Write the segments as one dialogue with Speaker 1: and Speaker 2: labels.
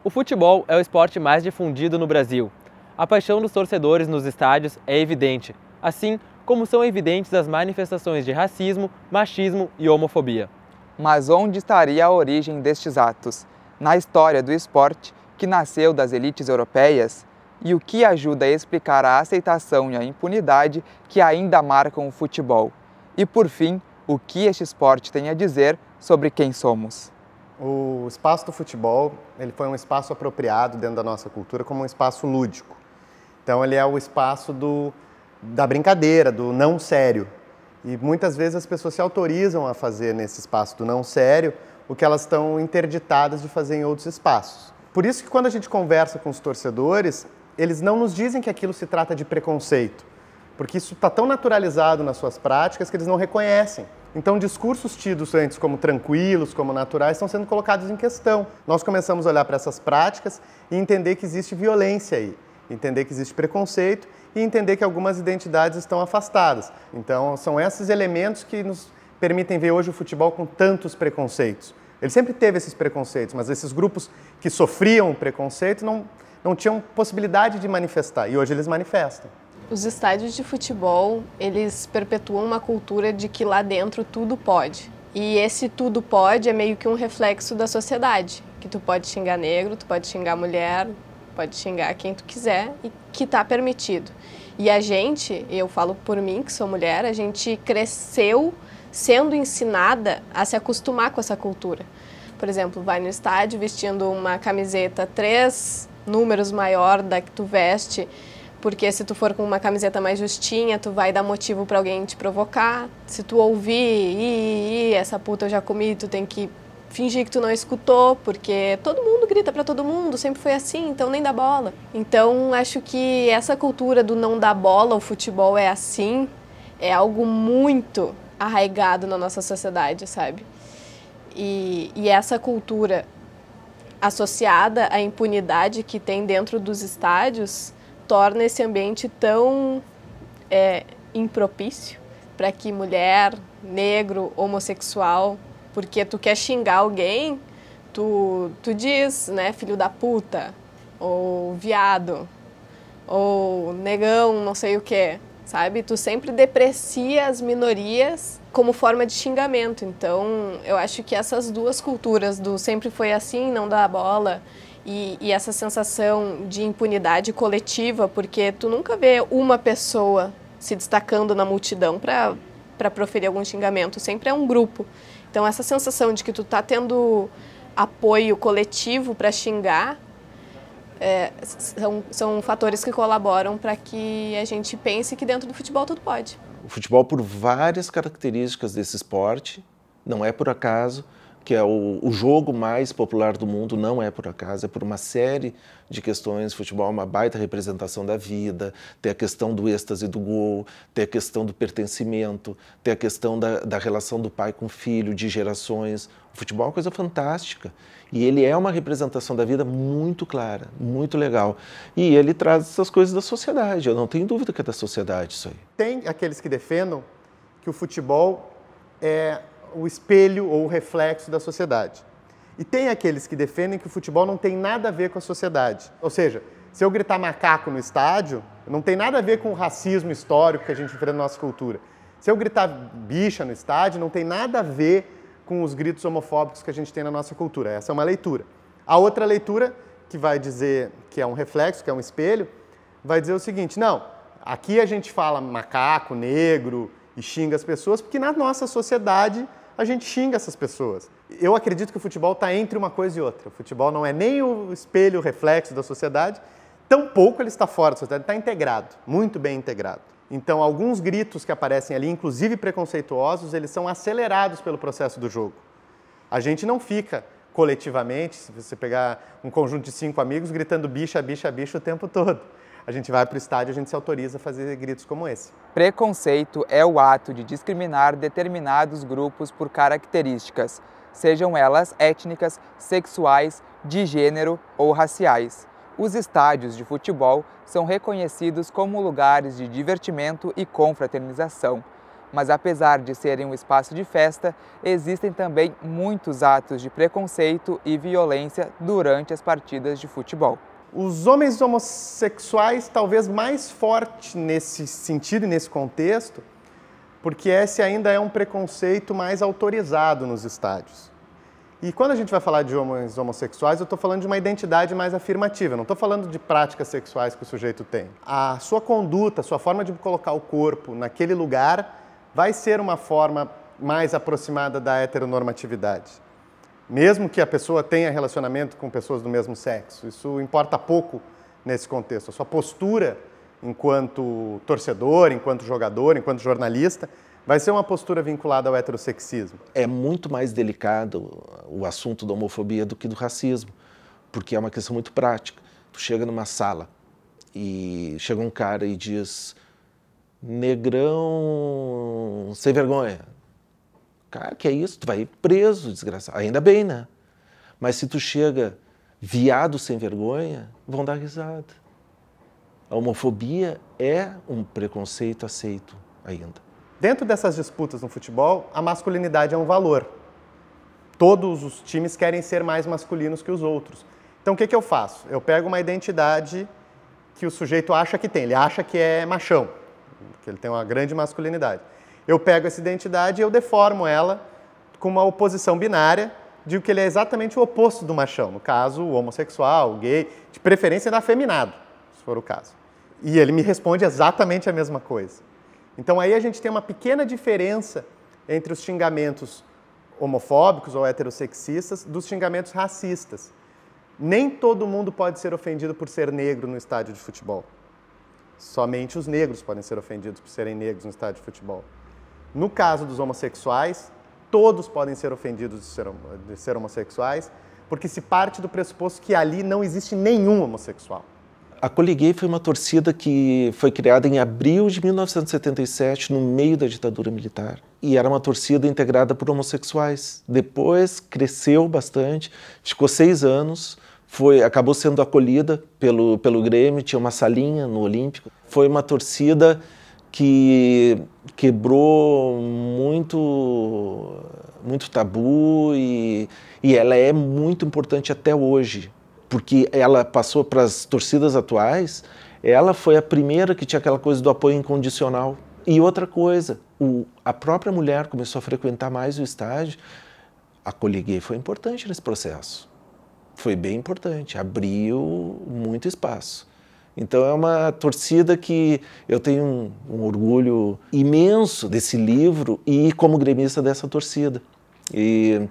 Speaker 1: O futebol é o esporte mais difundido no Brasil. A paixão dos torcedores nos estádios é evidente, assim como são evidentes as manifestações de racismo, machismo e homofobia.
Speaker 2: Mas onde estaria a origem destes atos? Na história do esporte, que nasceu das elites europeias? E o que ajuda a explicar a aceitação e a impunidade que ainda marcam o futebol? E por fim, o que este esporte tem a dizer sobre quem somos?
Speaker 3: O espaço do futebol, ele foi um espaço apropriado dentro da nossa cultura como um espaço lúdico. Então ele é o espaço da brincadeira, do não sério. E muitas vezes as pessoas se autorizam a fazer nesse espaço do não sério o que elas estão interditadas de fazer em outros espaços. Por isso que quando a gente conversa com os torcedores, eles não nos dizem que aquilo se trata de preconceito, porque isso está tão naturalizado nas suas práticas que eles não reconhecem. Então, discursos tidos antes como tranquilos, como naturais, estão sendo colocados em questão. Nós começamos a olhar para essas práticas e entender que existe violência aí, entender que existe preconceito e entender que algumas identidades estão afastadas. Então, são esses elementos que nos permitem ver hoje o futebol com tantos preconceitos. Ele sempre teve esses preconceitos, mas esses grupos que sofriam o preconceito não tinham possibilidade de manifestar, e hoje eles manifestam.
Speaker 4: Os estádios de futebol, eles perpetuam uma cultura de que lá dentro tudo pode. E esse tudo pode é meio que um reflexo da sociedade, que tu pode xingar negro, tu pode xingar mulher, pode xingar quem tu quiser e que tá permitido. E a gente, eu falo por mim que sou mulher, a gente cresceu sendo ensinada a se acostumar com essa cultura. Por exemplo, vai no estádio vestindo uma camiseta 3 números maior da que tu veste, porque se tu for com uma camiseta mais justinha, tu vai dar motivo para alguém te provocar. Se tu ouvir, essa puta eu já comi, tu tem que fingir que tu não escutou, porque todo mundo grita para todo mundo, sempre foi assim, então nem dá bola. Então, acho que essa cultura do não dar bola, o futebol é assim, é algo muito arraigado na nossa sociedade, sabe? E essa cultura associada à impunidade que tem dentro dos estádios torna esse ambiente tão impropício para que mulher, negro, homossexual, porque tu quer xingar alguém, tu diz, né, filho da puta, ou viado, ou negão, não sei o quê, sabe? Tu sempre deprecia as minorias como forma de xingamento. Então, eu acho que essas duas culturas do sempre foi assim, não dá bola, e essa sensação de impunidade coletiva, porque tu nunca vê uma pessoa se destacando na multidão para proferir algum xingamento, sempre é um grupo. Então, essa sensação de que tu tá tendo apoio coletivo para xingar são fatores que colaboram para que a gente pense que dentro do futebol tudo pode.
Speaker 5: O futebol, por várias características desse esporte, não é por acaso, que é o jogo mais popular do mundo, não é por acaso, é por uma série de questões. O futebol é uma baita representação da vida, tem a questão do êxtase do gol, tem a questão do pertencimento, tem a questão da relação do pai com o filho, de gerações. O futebol é uma coisa fantástica e ele é uma representação da vida muito clara, muito legal. E ele traz essas coisas da sociedade, eu não tenho dúvida que é da sociedade isso aí.
Speaker 3: Tem aqueles que defendam que o futebol é o espelho ou o reflexo da sociedade. E tem aqueles que defendem que o futebol não tem nada a ver com a sociedade. Ou seja, se eu gritar macaco no estádio, não tem nada a ver com o racismo histórico que a gente enfrenta na nossa cultura. Se eu gritar bicha no estádio, não tem nada a ver com os gritos homofóbicos que a gente tem na nossa cultura. Essa é uma leitura. A outra leitura, que vai dizer que é um reflexo, que é um espelho, vai dizer o seguinte: não, aqui a gente fala macaco, negro e xinga as pessoas, porque na nossa sociedade a gente xinga essas pessoas. Eu acredito que o futebol está entre uma coisa e outra. O futebol não é nem o espelho, o reflexo da sociedade, tampouco ele está fora da sociedade, está integrado, muito bem integrado. Então, alguns gritos que aparecem ali, inclusive preconceituosos, eles são acelerados pelo processo do jogo. A gente não fica coletivamente, se você pegar um conjunto de 5 amigos, gritando bicha, bicha, bicha o tempo todo. A gente vai para o estádio e a gente se autoriza a fazer gritos como esse.
Speaker 2: Preconceito é o ato de discriminar determinados grupos por características, sejam elas étnicas, sexuais, de gênero ou raciais. Os estádios de futebol são reconhecidos como lugares de divertimento e confraternização. Mas apesar de serem um espaço de festa, existem também muitos atos de preconceito e violência durante as partidas de futebol.
Speaker 3: Os homens homossexuais talvez mais forte nesse sentido e nesse contexto, porque esse ainda é um preconceito mais autorizado nos estádios. E quando a gente vai falar de homens homossexuais, eu estou falando de uma identidade mais afirmativa, não estou falando de práticas sexuais que o sujeito tem. A sua conduta, a sua forma de colocar o corpo naquele lugar vai ser uma forma mais aproximada da heteronormatividade. Mesmo que a pessoa tenha relacionamento com pessoas do mesmo sexo, isso importa pouco nesse contexto. A sua postura enquanto torcedor, enquanto jogador, enquanto jornalista, vai ser uma postura vinculada ao heterossexismo.
Speaker 5: É muito mais delicado o assunto da homofobia do que do racismo, porque é uma questão muito prática. Tu chega numa sala e chega um cara e diz: negrão sem vergonha. Cara, que é isso? Tu vai preso, desgraçado. Ainda bem, né? Mas se tu chega viado sem vergonha, vão dar risada. A homofobia é um preconceito aceito ainda.
Speaker 3: Dentro dessas disputas no futebol, a masculinidade é um valor. Todos os times querem ser mais masculinos que os outros. Então o que eu faço? Eu pego uma identidade que o sujeito acha que tem. Ele acha que é machão, que ele tem uma grande masculinidade. Eu pego essa identidade e eu deformo ela com uma oposição binária, digo que ele é exatamente o oposto do machão. No caso, o homossexual, o gay, de preferência afeminado, se for o caso. E ele me responde exatamente a mesma coisa. Então aí a gente tem uma pequena diferença entre os xingamentos homofóbicos ou heterossexistas dos xingamentos racistas. Nem todo mundo pode ser ofendido por ser negro no estádio de futebol. Somente os negros podem ser ofendidos por serem negros no estádio de futebol. No caso dos homossexuais, todos podem ser ofendidos de ser homossexuais, porque se parte do pressuposto que ali não existe nenhum homossexual.
Speaker 5: A Coliguei foi uma torcida que foi criada em abril de 1977, no meio da ditadura militar. E era uma torcida integrada por homossexuais. Depois cresceu bastante, ficou 6 anos, acabou sendo acolhida pelo Grêmio, tinha uma salinha no Olímpico. Foi uma torcida que quebrou muito tabu e ela é muito importante até hoje, porque ela passou para as torcidas atuais, ela foi a primeira que tinha aquela coisa do apoio incondicional. E outra coisa, a própria mulher começou a frequentar mais o estádio. A Coliguei foi importante nesse processo, foi bem importante, abriu muito espaço. Então é uma torcida que eu tenho um orgulho imenso desse livro e como gremista dessa torcida. E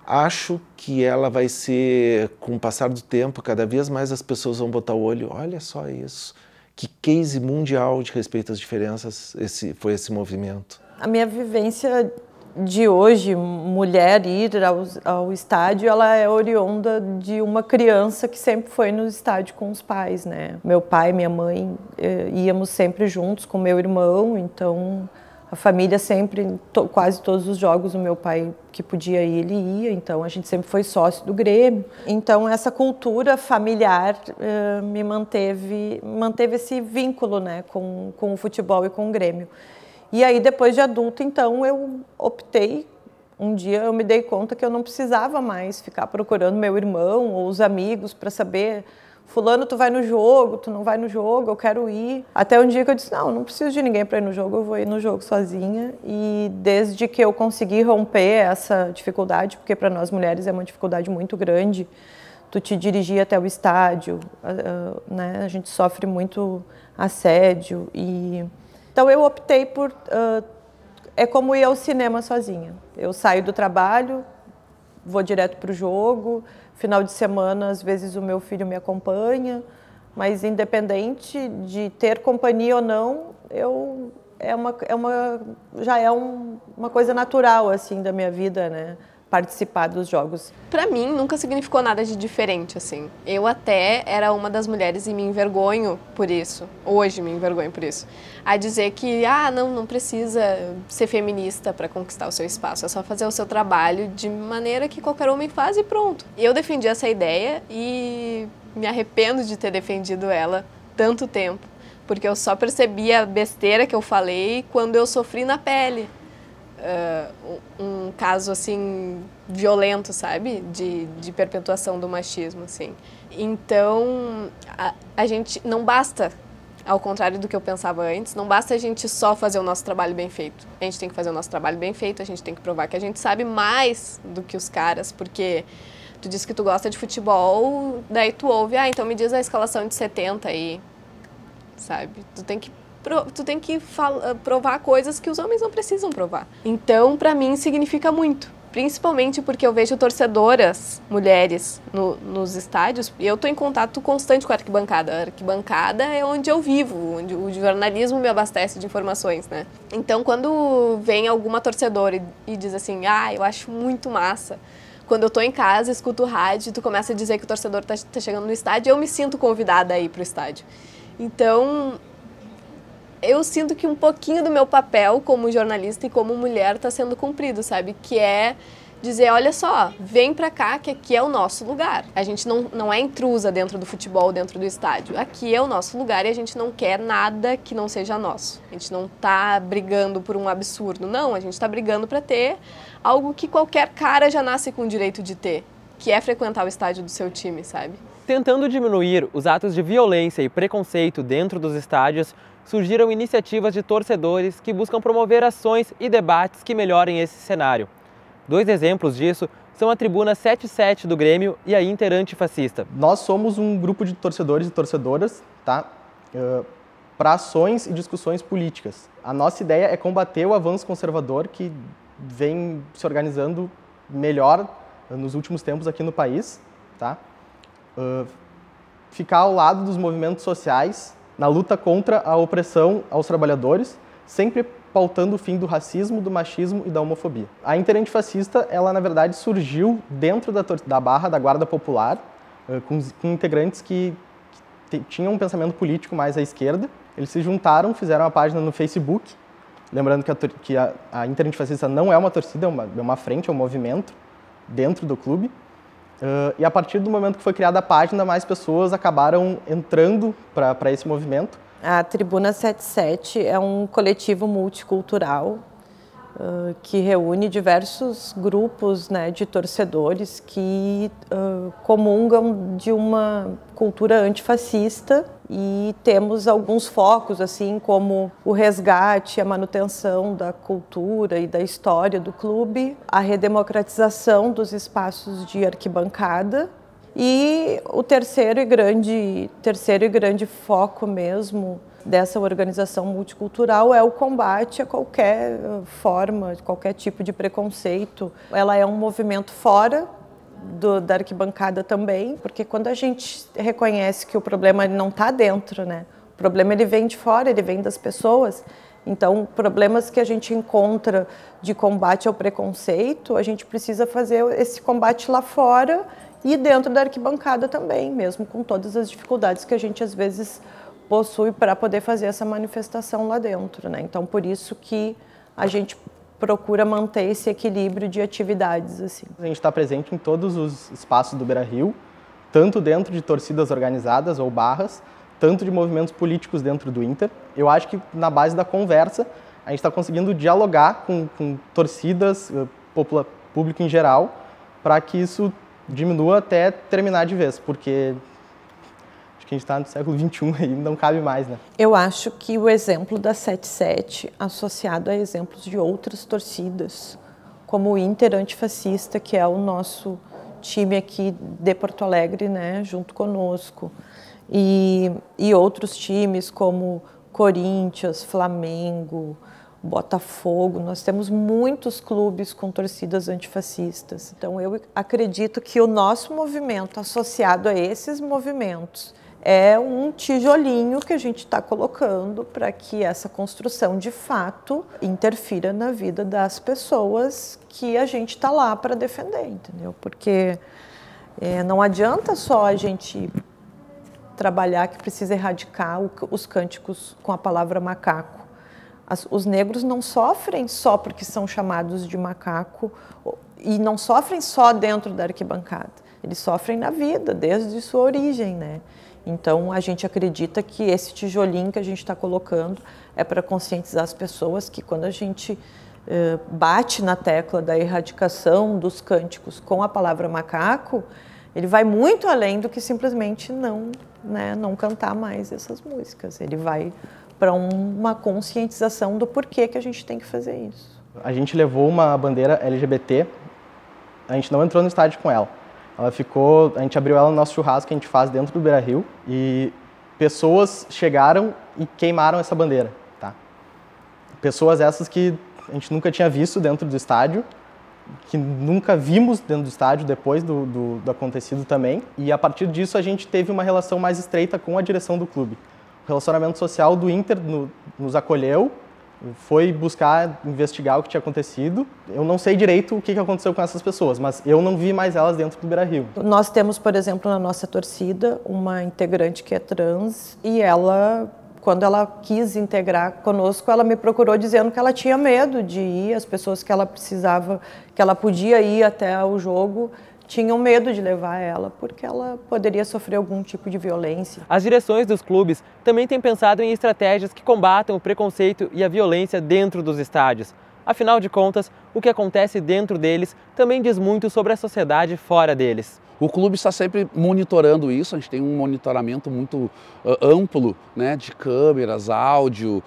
Speaker 5: acho que ela vai ser, com o passar do tempo, cada vez mais as pessoas vão botar o olho, olha só isso, que case mundial de respeito às diferenças foi esse movimento.
Speaker 6: A minha vivência de hoje, mulher ir ao estádio, ela é oriunda de uma criança que sempre foi no estádio com os pais, né? Meu pai e minha mãe íamos sempre juntos com meu irmão, então a família sempre, quase todos os jogos, o meu pai que podia ir, ele ia, então a gente sempre foi sócio do Grêmio. Então essa cultura familiar me manteve esse vínculo, né, com o futebol e com o Grêmio. E aí, depois de adulto, então, eu optei, um dia eu me dei conta que eu não precisava mais ficar procurando meu irmão ou os amigos para saber, fulano, tu vai no jogo, tu não vai no jogo, eu quero ir. Até um dia que eu disse, não preciso de ninguém para ir no jogo, eu vou ir no jogo sozinha. E desde que eu consegui romper essa dificuldade, porque para nós mulheres é uma dificuldade muito grande, tu te dirigir até o estádio, né? A gente sofre muito assédio e... Então eu optei por... é como ir ao cinema sozinha. Eu saio do trabalho, vou direto para o jogo, final de semana, às vezes o meu filho me acompanha, mas independente de ter companhia ou não, já é uma coisa natural assim, da minha vida, né? Participar dos jogos.
Speaker 4: Pra mim, nunca significou nada de diferente, assim. Eu até era uma das mulheres e me envergonho por isso. Hoje me envergonho por isso. A dizer que, não precisa ser feminista para conquistar o seu espaço. É só fazer o seu trabalho de maneira que qualquer homem faz e pronto. Eu defendi essa ideia e me arrependo de ter defendido ela tanto tempo. porque eu só percebi a besteira que eu falei quando eu sofri na pele. Um caso, assim, violento, sabe? De perpetuação do machismo, assim. Então, a gente não basta, ao contrário do que eu pensava antes, não basta a gente só fazer o nosso trabalho bem feito. A gente tem que fazer o nosso trabalho bem feito, a gente tem que provar que a gente sabe mais do que os caras, porque tu disse que tu gosta de futebol, daí tu ouve, então me diz a escalação de 70 aí, sabe? Tu tem que provar coisas que os homens não precisam provar. Então, pra mim, significa muito. Principalmente porque eu vejo torcedoras, mulheres, nos estádios, e eu tô em contato constante com a arquibancada. A arquibancada é onde eu vivo, onde o jornalismo me abastece de informações, né? Então, quando vem alguma torcedora e diz assim, eu acho muito massa, quando eu tô em casa, escuto o rádio, tu começa a dizer que o torcedor tá chegando no estádio, eu me sinto convidada a ir pro estádio. Então, eu sinto que um pouquinho do meu papel como jornalista e como mulher está sendo cumprido, sabe? Que é dizer, olha só, vem pra cá que aqui é o nosso lugar. A gente não é intrusa dentro do futebol, dentro do estádio. Aqui é o nosso lugar e a gente não quer nada que não seja nosso. A gente não tá brigando por um absurdo, não. A gente tá brigando para ter algo que qualquer cara já nasce com o direito de ter, que é frequentar o estádio do seu time, sabe?
Speaker 1: Tentando diminuir os atos de violência e preconceito dentro dos estádios, surgiram iniciativas de torcedores que buscam promover ações e debates que melhorem esse cenário. 2 exemplos disso são a Tribuna 77 do Grêmio e a Inter Antifascista.
Speaker 7: Nós somos um grupo de torcedores e torcedoras, tá? Para ações e discussões políticas. A nossa ideia é combater o avanço conservador que vem se organizando melhor nos últimos tempos aqui no país, tá? Ficar ao lado dos movimentos sociais na luta contra a opressão aos trabalhadores, sempre pautando o fim do racismo, do machismo e da homofobia. A Inter Antifascista, ela na verdade surgiu dentro da barra da Guarda Popular, com integrantes que tinham um pensamento político mais à esquerda. Eles se juntaram, fizeram uma página no Facebook, lembrando que a Inter Antifascista não é uma torcida, é uma frente, é um movimento dentro do clube. E a partir do momento que foi criada a página, mais pessoas acabaram entrando para esse movimento.
Speaker 6: A Tribuna 77 é um coletivo multicultural que reúne diversos grupos, né, de torcedores que comungam de uma cultura antifascista, e temos alguns focos, assim como o resgate, a manutenção da cultura e da história do clube, a redemocratização dos espaços de arquibancada, e o terceiro e grande foco mesmo dessa organização multicultural é o combate a qualquer forma, qualquer tipo de preconceito. Ela é um movimento fora da arquibancada também, porque quando a gente reconhece que o problema não está dentro, né? O problema ele vem de fora, ele vem das pessoas. Então, problemas que a gente encontra de combate ao preconceito, a gente precisa fazer esse combate lá fora e dentro da arquibancada também, mesmo com todas as dificuldades que a gente às vezes possui para poder fazer essa manifestação lá dentro, né? Então, por isso que a gente procura manter esse equilíbrio de atividades, assim.
Speaker 7: A gente está presente em todos os espaços do Beira-Rio, tanto dentro de torcidas organizadas ou barras, tanto de movimentos políticos dentro do Inter. Eu acho que na base da conversa a gente está conseguindo dialogar com torcidas, público em geral, para que isso diminua até terminar de vez, porque acho que a gente está no século XXI e não cabe mais, né?
Speaker 6: Eu acho que o exemplo da 77, associado a exemplos de outras torcidas, como o Inter Antifascista, que é o nosso time aqui de Porto Alegre, né, junto conosco, e outros times como Corinthians, Flamengo, Botafogo, nós temos muitos clubes com torcidas antifascistas. Então eu acredito que o nosso movimento associado a esses movimentos é um tijolinho que a gente está colocando para que essa construção de fato interfira na vida das pessoas que a gente está lá para defender, entendeu? Porque não adianta só a gente trabalhar que precisa erradicar os cânticos com a palavra macaco. Os negros não sofrem só porque são chamados de macaco e não sofrem só dentro da arquibancada. Eles sofrem na vida, desde sua origem, né? Então, a gente acredita que esse tijolinho que a gente está colocando é para conscientizar as pessoas que quando a gente bate na tecla da erradicação dos cânticos com a palavra macaco, ele vai muito além do que simplesmente não cantar mais essas músicas. Ele vai para uma conscientização do porquê que a gente tem que fazer isso.
Speaker 7: A gente levou uma bandeira LGBT, a gente não entrou no estádio com ela. Ela ficou, a gente abriu ela no nosso churrasco que a gente faz dentro do Beira-Rio e pessoas chegaram e queimaram essa bandeira, tá? Pessoas essas que a gente nunca tinha visto dentro do estádio, que nunca vimos dentro do estádio depois do acontecido também. E a partir disso a gente teve uma relação mais estreita com a direção do clube. O relacionamento social do Inter nos acolheu, foi buscar investigar o que tinha acontecido. Eu não sei direito o que aconteceu com essas pessoas, mas eu não vi mais elas dentro do Beira-Rio.
Speaker 6: Nós temos, por exemplo, na nossa torcida, uma integrante que é trans e ela, quando ela quis integrar conosco, ela me procurou dizendo que ela tinha medo de ir, as pessoas que ela precisava, que ela podia ir até o jogo, tinham medo de levar ela, porque ela poderia sofrer algum tipo de violência.
Speaker 1: As direções dos clubes também têm pensado em estratégias que combatam o preconceito e a violência dentro dos estádios. Afinal de contas, o que acontece dentro deles também diz muito sobre a sociedade fora deles.
Speaker 8: O clube está sempre monitorando isso, a gente tem um monitoramento muito amplo, né, de câmeras, áudio,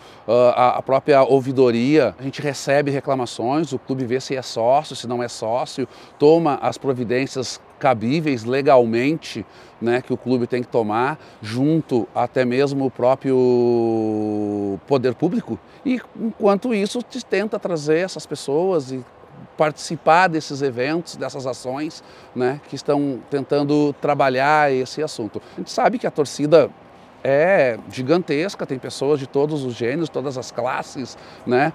Speaker 8: a própria ouvidoria. A gente recebe reclamações, o clube vê se é sócio, se não é sócio, toma as providências cabíveis legalmente, né, que o clube tem que tomar, junto até mesmo o próprio poder público. E enquanto isso, tenta trazer essas pessoas e participar desses eventos, dessas ações, né, que estão tentando trabalhar esse assunto. A gente sabe que a torcida é gigantesca, tem pessoas de todos os gêneros, todas as classes, né?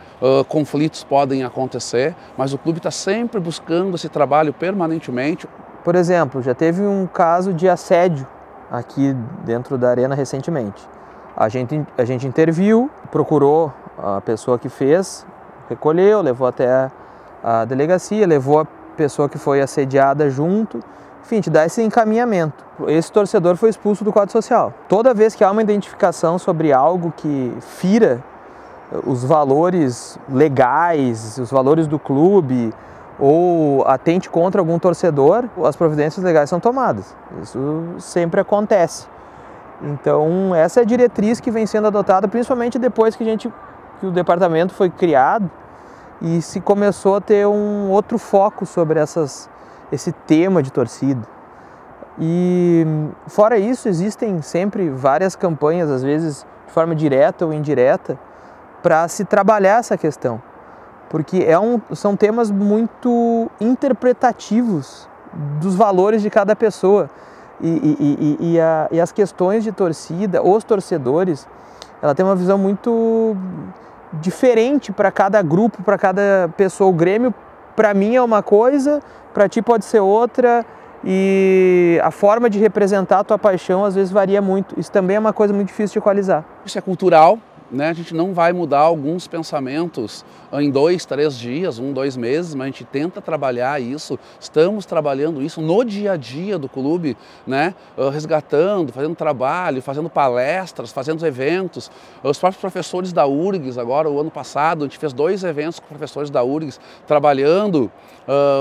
Speaker 8: Conflitos podem acontecer, mas o clube está sempre buscando esse trabalho permanentemente.
Speaker 9: Por exemplo, já teve um caso de assédio aqui dentro da arena recentemente. A gente interviu, procurou a pessoa que fez, recolheu, levou até a delegacia, levou a pessoa que foi assediada junto, enfim, te dá esse encaminhamento. Esse torcedor foi expulso do quadro social. Toda vez que há uma identificação sobre algo que fira os valores legais, os valores do clube, ou atente contra algum torcedor, as providências legais são tomadas. Isso sempre acontece. Então, essa é a diretriz que vem sendo adotada, principalmente depois que o departamento foi criado, e se começou a ter um outro foco sobre esse tema de torcida. E fora isso, existem sempre várias campanhas, às vezes de forma direta ou indireta, para se trabalhar essa questão. Porque são temas muito interpretativos dos valores de cada pessoa. E as questões de torcida, os torcedores, ela tem uma visão muito diferente para cada grupo, para cada pessoa. O Grêmio, para mim, é uma coisa, para ti pode ser outra, e a forma de representar a tua paixão às vezes varia muito. Isso também é uma coisa muito difícil de equalizar.
Speaker 8: Isso é cultural, né? A gente não vai mudar alguns pensamentos em 2, 3 dias, 1, 2 meses, mas a gente tenta trabalhar isso, estamos trabalhando isso no dia a dia do clube, né? Resgatando, fazendo trabalho, fazendo palestras, fazendo eventos. Os próprios professores da URGS, agora o ano passado, a gente fez 2 eventos com professores da URGS, trabalhando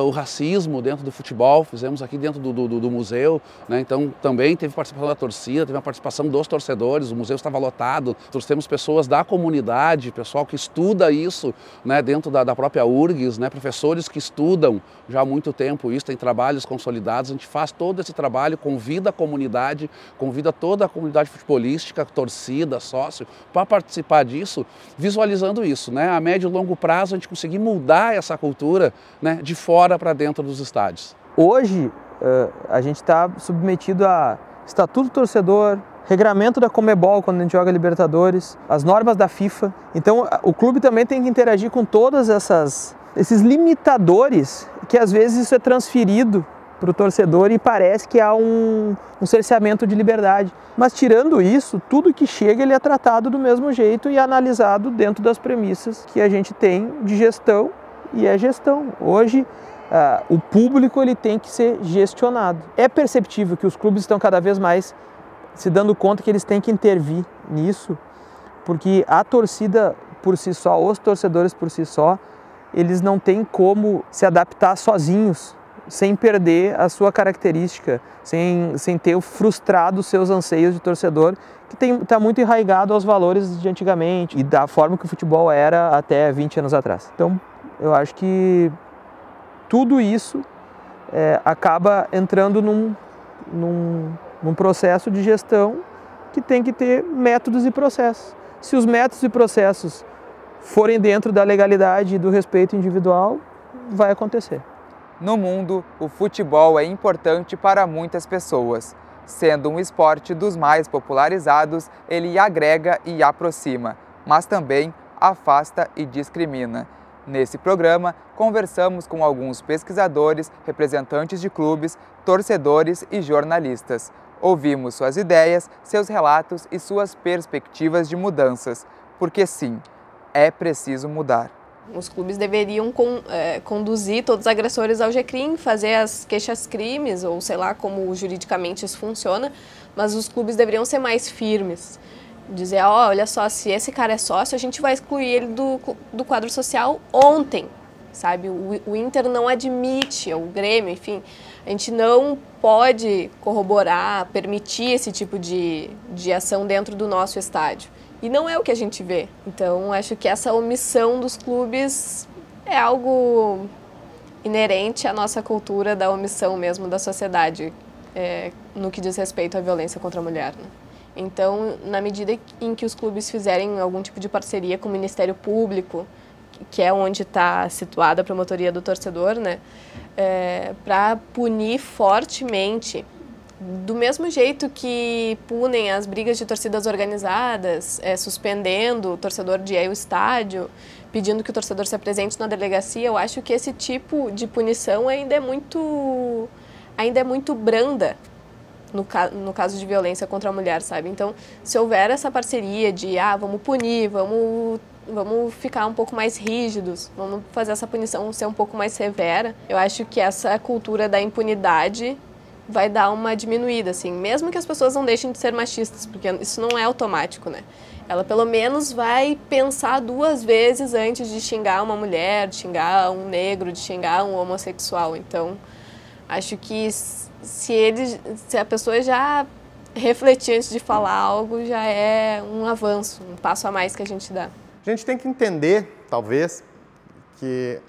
Speaker 8: o racismo dentro do futebol, fizemos aqui dentro do museu, né? Então também teve participação da torcida, teve a participação dos torcedores, o museu estava lotado, trouxemos pessoas da comunidade, pessoal que estuda isso, né, dentro da própria URGS, né, professores que estudam já há muito tempo isso, tem trabalhos consolidados, a gente faz todo esse trabalho, convida a comunidade, convida toda a comunidade futebolística, torcida, sócio, para participar disso, visualizando isso, né, a médio e longo prazo a gente conseguir mudar essa cultura, né, de fora para dentro dos estádios.
Speaker 9: Hoje a gente está submetido a Estatuto do Torcedor, regramento da Conmebol quando a gente joga Libertadores, as normas da FIFA. Então o clube também tem que interagir com todos esses limitadores, que às vezes isso é transferido para o torcedor e parece que há um cerceamento de liberdade. Mas tirando isso, tudo que chega ele é tratado do mesmo jeito e analisado dentro das premissas que a gente tem de gestão, e é gestão. Hoje o público ele tem que ser gestionado. É perceptível que os clubes estão cada vez mais se dando conta que eles têm que intervir nisso, porque a torcida por si só, os torcedores por si só, eles não têm como se adaptar sozinhos, sem perder a sua característica, sem ter frustrado os seus anseios de torcedor, que está muito enraizado aos valores de antigamente e da forma que o futebol era até 20 anos atrás. Então, eu acho que tudo isso acaba entrando num processo de gestão que tem que ter métodos e processos. Se os métodos e processos forem dentro da legalidade e do respeito individual, vai acontecer.
Speaker 2: No mundo, o futebol é importante para muitas pessoas. Sendo um esporte dos mais popularizados, ele agrega e aproxima, mas também afasta e discrimina. Nesse programa, conversamos com alguns pesquisadores, representantes de clubes, torcedores e jornalistas. Ouvimos suas ideias, seus relatos e suas perspectivas de mudanças, porque sim, é preciso mudar.
Speaker 4: Os clubes deveriam conduzir todos os agressores ao GCRIM, fazer as queixas-crimes, ou sei lá como juridicamente isso funciona, mas os clubes deveriam ser mais firmes. Dizer, olha só, se esse cara é sócio, a gente vai excluir ele do quadro social ontem, sabe? O Inter não admite, o Grêmio, enfim, a gente não pode corroborar, permitir esse tipo de ação dentro do nosso estádio. E não é o que a gente vê. Então, acho que essa omissão dos clubes é algo inerente à nossa cultura da omissão mesmo da sociedade, no que diz respeito à violência contra a mulher, né? Então, na medida em que os clubes fizerem algum tipo de parceria com o Ministério Público, que é onde está situada a promotoria do torcedor, né, para punir fortemente, do mesmo jeito que punem as brigas de torcidas organizadas, suspendendo o torcedor de ir ao estádio, pedindo que o torcedor se apresente na delegacia, eu acho que esse tipo de punição ainda é muito branda no caso de violência contra a mulher, sabe? Então, se houver essa parceria de, vamos punir, vamos ficar um pouco mais rígidos, vamos fazer essa punição ser um pouco mais severa, eu acho que essa cultura da impunidade vai dar uma diminuída, assim, mesmo que as pessoas não deixem de ser machistas, porque isso não é automático, né? Ela pelo menos vai pensar 2 vezes antes de xingar uma mulher, de xingar um negro, de xingar um homossexual. Então, acho que se a pessoa já refletir antes de falar algo, já é um avanço, um passo a mais que a gente dá.
Speaker 3: A gente tem que entender, talvez, que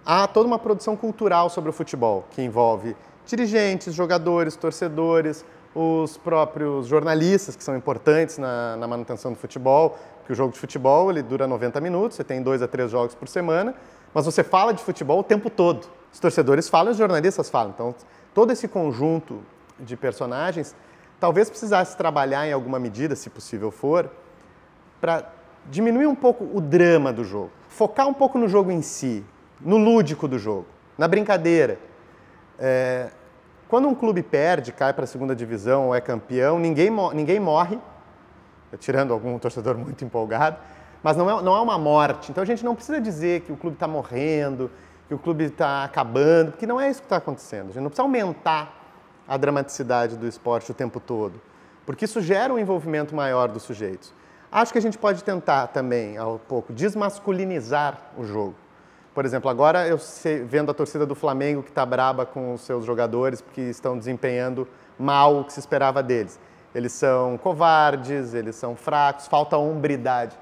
Speaker 3: há toda uma produção cultural sobre o futebol, que envolve dirigentes, jogadores, torcedores, os próprios jornalistas, que são importantes na manutenção do futebol, porque o jogo de futebol ele dura 90 minutos, você tem 2 a 3 jogos por semana, mas você fala de futebol o tempo todo. Os torcedores falam, os jornalistas falam. Então, todo esse conjunto de personagens talvez precisasse trabalhar em alguma medida, se possível for, para diminuir um pouco o drama do jogo, focar um pouco no jogo em si, no lúdico do jogo, na brincadeira. Quando um clube perde, cai para a 2ª divisão ou é campeão, ninguém morre, tirando algum torcedor muito empolgado, mas não é uma morte. Então a gente não precisa dizer que o clube está morrendo, que o clube está acabando, porque não é isso que está acontecendo. A gente não precisa aumentar a dramaticidade do esporte o tempo todo, porque isso gera um envolvimento maior dos sujeitos. Acho que a gente pode tentar também, um pouco, desmasculinizar o jogo. Por exemplo, agora eu vendo a torcida do Flamengo que está braba com os seus jogadores porque estão desempenhando mal o que se esperava deles. Eles são covardes, eles são fracos, falta hombridade.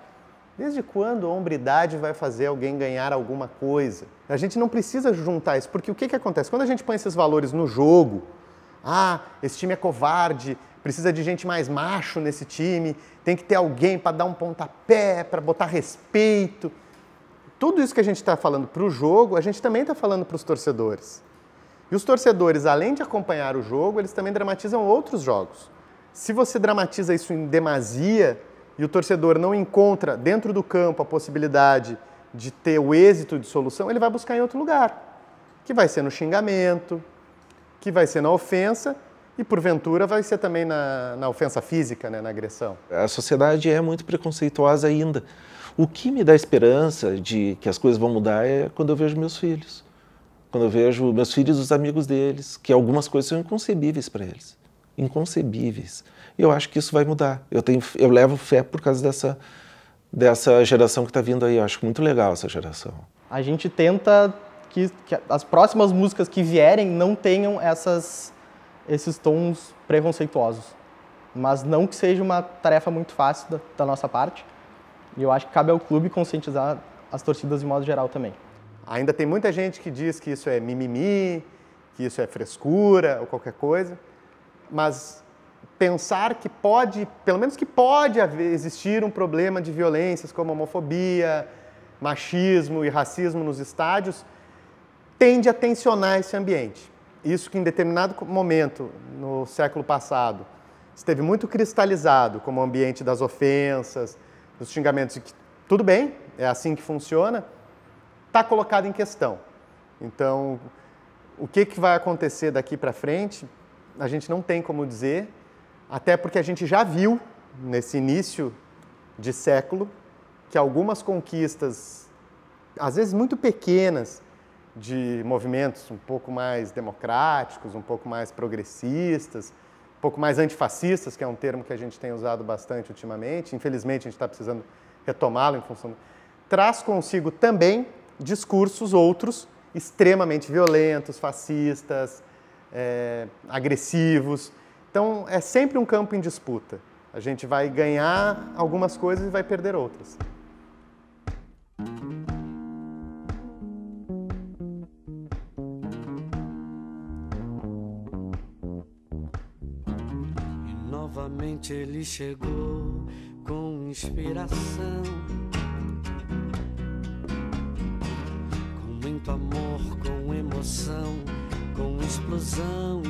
Speaker 3: Desde quando a hombridade vai fazer alguém ganhar alguma coisa? A gente não precisa juntar isso, porque o que acontece? Quando a gente põe esses valores no jogo, esse time é covarde, precisa de gente mais macho nesse time, tem que ter alguém para dar um pontapé, para botar respeito. Tudo isso que a gente está falando para o jogo, a gente também está falando para os torcedores. E os torcedores, além de acompanhar o jogo, eles também dramatizam outros jogos. Se você dramatiza isso em demasia e o torcedor não encontra dentro do campo a possibilidade de ter o êxito de solução, ele vai buscar em outro lugar, que vai ser no xingamento, que vai ser na ofensa e, porventura, vai ser também na ofensa física, né, na agressão.
Speaker 5: A sociedade é muito preconceituosa ainda. O que me dá esperança de que as coisas vão mudar é quando eu vejo meus filhos. Quando eu vejo meus filhos e os amigos deles, que algumas coisas são inconcebíveis para eles. inconcebíveis. E eu acho que isso vai mudar. Eu levo fé por causa dessa geração que está vindo aí. Eu acho muito legal essa geração.
Speaker 7: A gente tenta que as próximas músicas que vierem não tenham esses tons preconceituosos. Mas não que seja uma tarefa muito fácil da nossa parte. E eu acho que cabe ao clube conscientizar as torcidas de modo geral também.
Speaker 3: Ainda tem muita gente que diz que isso é mimimi, que isso é frescura ou qualquer coisa, mas pensar que pode, pelo menos que pode existir um problema de violências como homofobia, machismo e racismo nos estádios, tende a tensionar esse ambiente. Isso que em determinado momento no século passado esteve muito cristalizado como o ambiente das ofensas, dos xingamentos, e que tudo bem, é assim que funciona, está colocado em questão. Então, o que vai acontecer daqui para frente, a gente não tem como dizer, até porque a gente já viu, nesse início de século, que algumas conquistas, às vezes muito pequenas, de movimentos um pouco mais democráticos, um pouco mais progressistas, um pouco mais antifascistas, que é um termo que a gente tem usado bastante ultimamente, infelizmente a gente está precisando retomá-lo em função... Traz consigo também discursos outros extremamente violentos, fascistas, agressivos. Então, é sempre um campo em disputa. A gente vai ganhar algumas coisas e vai perder outras.
Speaker 10: E novamente ele chegou com inspiração, com muito amor, com emoção, com explosão,